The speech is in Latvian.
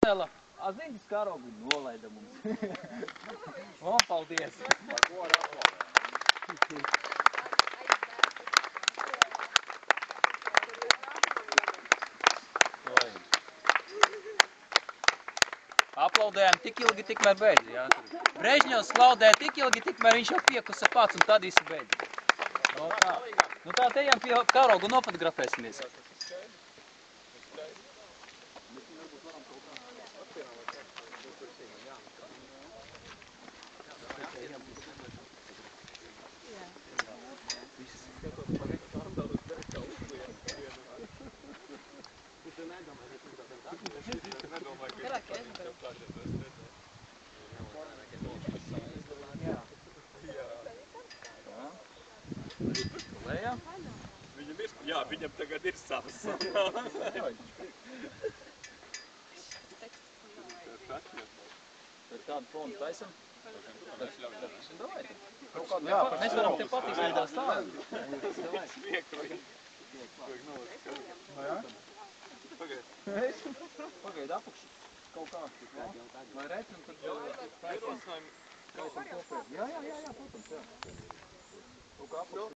Anela, aziņas karogu nolaida mums. O, paldies. Aplaudējām tik ilgi, tikmēr beidz. Jā. Brežņevs slaudē tik ilgi, tikmēr viņš jau piekusa pats un tad visu beidz. No, tā. Nu tā te ejam pie karogu nofotografēsimies. Jā, viņam tagad ir savs. Kādu fonu taisam? Mēs varam te pat izveidāt stāvu. Pagaid apakšu. Kaut kā. Vai reci un tad taisam kopēr. Jā, protams, jā. Kaut kā apakšu.